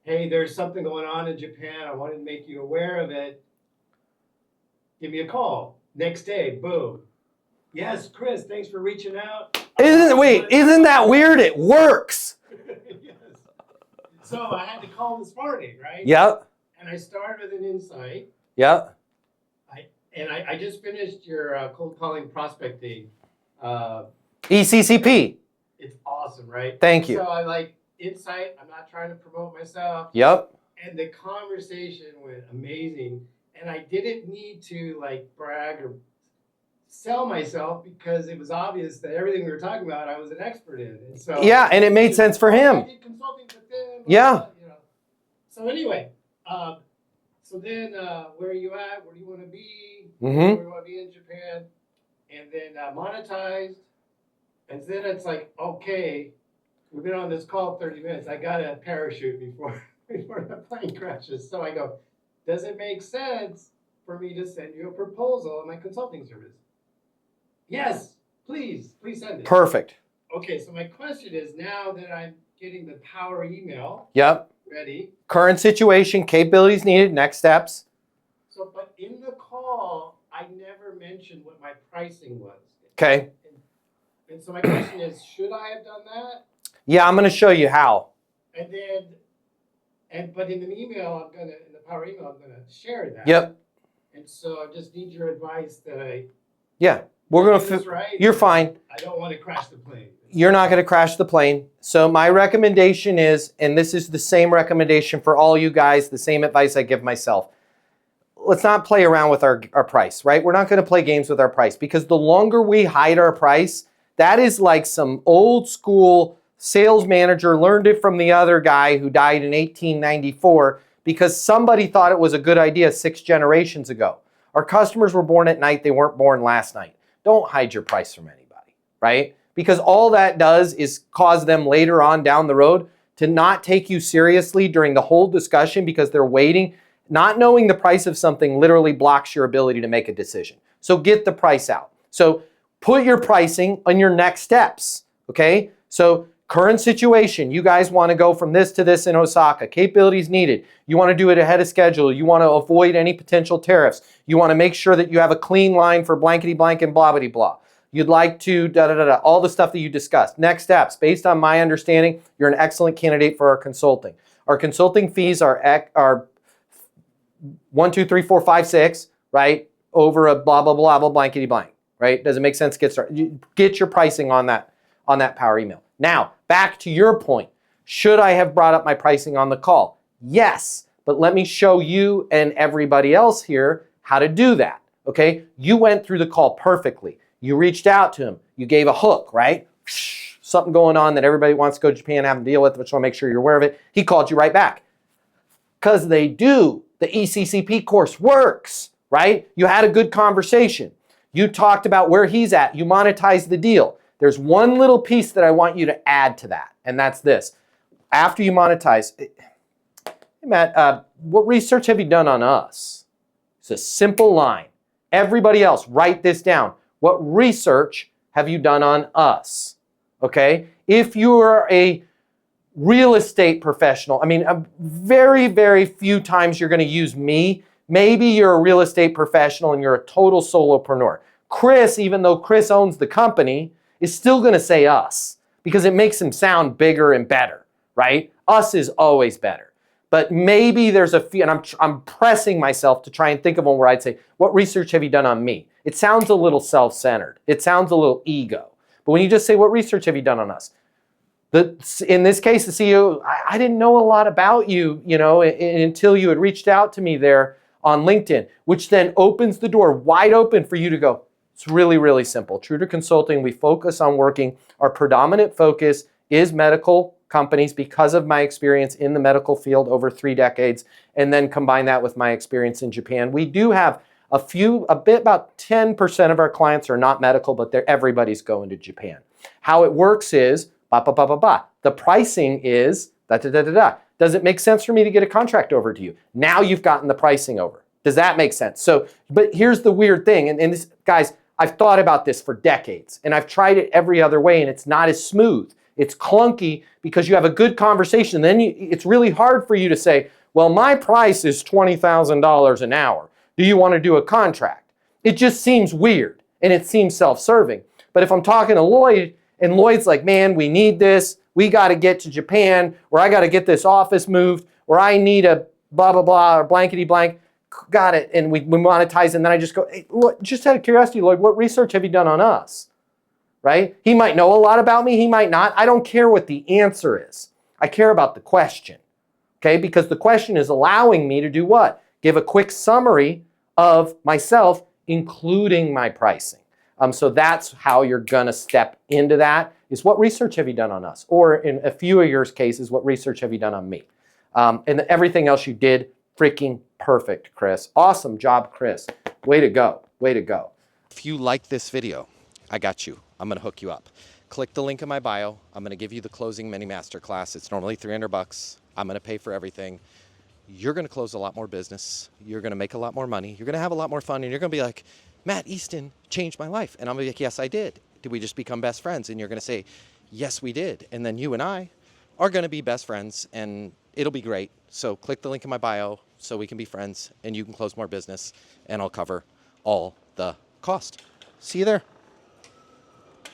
hey, there's something going on in Japan. I wanted to make you aware of it. Give me a call. Next day, boom. Yes, Chris, thanks for reaching out. Isn't that weird? It works. Yes. So I had to call this morning, right? Yep. And I started with an insight. Yep. I just finished your cold calling prospecting. ECCP. It's awesome, right? Thank you. So I like insight. I'm not trying to promote myself. Yep. And the conversation went amazing. And I didn't need to like brag or sell myself because it was obvious that everything we were talking about, I was an expert in. And so yeah, and it made sense for him. I did consulting with them. Yeah. You know. So anyway, so then where are you at? Where do you want to be? Mm-hmm. Where do you want to be in Japan? And then monetized. And then it's like, okay, we've been on this call 30 minutes. I got to parachute before the plane crashes. So I go, does it make sense for me to send you a proposal on my consulting service? Yes, please send it. Perfect. Okay, so my question is, now that I'm getting the power email Yep. ready. Current situation, capabilities needed, next steps. So, but in the call, I never mentioned what my pricing was. Okay. And so my question is, should I have done that? Yeah, I'm going to show you how. And then, but in the email, in the power email, I'm gonna share that. Yep. And so I just need your advice that Yeah, we're going to. Right? You're fine. I don't want to crash the plane. You're not going to crash the plane. So my recommendation is, and this is the same recommendation for all you guys, the same advice I give myself. Let's not play around with our price, right? We're not going to play games with our price because the longer we hide our price, that is like some old school sales manager learned it from the other guy who died in 1894 because somebody thought it was a good idea 6 generations ago. Our customers were born at night. They weren't born last night. Don't hide your price from anybody, right? Because all that does is cause them later on down the road to not take you seriously during the whole discussion because they're waiting. Not knowing the price of something literally blocks your ability to make a decision. So get the price out. So put your pricing on your next steps, okay? So current situation, you guys want to go from this to this in Osaka. Capabilities needed. You want to do it ahead of schedule. You want to avoid any potential tariffs. You want to make sure that you have a clean line for blankety blank and blah blah blah. You'd like to all the stuff that you discussed. Next steps. Based on my understanding, you're an excellent candidate for our consulting. Our consulting fees are 1, 2, 3, 4, 5, 6, right? Over a blah blah blah blah blankety blank, right? Does it make sense? Get started. Get your pricing on that power email. Now, back to your point. Should I have brought up my pricing on the call? Yes, but let me show you and everybody else here how to do that, okay? You went through the call perfectly. You reached out to him. You gave a hook, right? Something going on that everybody wants to go to Japan and have to deal with, but I want to make sure you're aware of it. He called you right back. Because they do. The ECCP course works, right? You had a good conversation. You talked about where he's at. You monetized the deal. There's one little piece that I want you to add to that, and that's this. After you monetize, hey Matt, what research have you done on us? It's a simple line. Everybody else, write this down. What research have you done on us? Okay? If you're a real estate professional, I mean, very, very few times you're going to use me. Maybe you're a real estate professional and you're a total solopreneur. Chris, even though Chris owns the company, is still going to say us because it makes him sound bigger and better, right? Us is always better. But maybe there's a few, and I'm pressing myself to try and think of one where I'd say, what research have you done on me? It sounds a little self-centered. It sounds a little ego. But when you just say, what research have you done on us? In this case, the CEO, I didn't know a lot about you, until you had reached out to me there on LinkedIn, which then opens the door wide open for you to go, it's really, really simple. True to Consulting, we focus on working. Our predominant focus is medical companies because of my experience in the medical field over 3 decades, and then combine that with my experience in Japan. We do have about 10% of our clients are not medical, but everybody's going to Japan. How it works is, the pricing is, Does it make sense for me to get a contract over to you? Now you've gotten the pricing over. Does that make sense? So, but here's the weird thing, and this, guys, I've thought about this for decades, and I've tried it every other way, and it's not as smooth. It's clunky because you have a good conversation. Then it's really hard for you to say, well, my price is $20,000 an hour. Do you want to do a contract? It just seems weird and it seems self-serving. But if I'm talking to Lloyd and Lloyd's like, man, we need this. We got to get to Japan, or I got to get this office moved, or I need a blah, blah, blah, or blankety blank. Got it. And we monetize. And then I just go, hey, look, just out of curiosity, Lloyd, what research have you done on us? Right? He might know a lot about me. He might not. I don't care what the answer is. I care about the question. Okay? Because the question is allowing me to do what? Give a quick summary of myself, including my pricing. So that's how you're going to step into that, is what research have you done on us? Or in a few of your cases, what research have you done on me? And everything else you did, freaking perfect, Chris. Awesome job, Chris. Way to go. Way to go. If you like this video, I got you. I'm going to hook you up. Click the link in my bio. I'm going to give you the closing mini masterclass. It's normally $300. I'm going to pay for everything. You're going to close a lot more business. You're going to make a lot more money. You're going to have a lot more fun. And you're going to be like, Matt Easton changed my life. And I'm going to be like, yes, I did. Did we just become best friends? And you're going to say, yes, we did. And then you and I are going to be best friends, and it'll be great. So click the link in my bio so we can be friends and you can close more business, and I'll cover all the cost. See you there.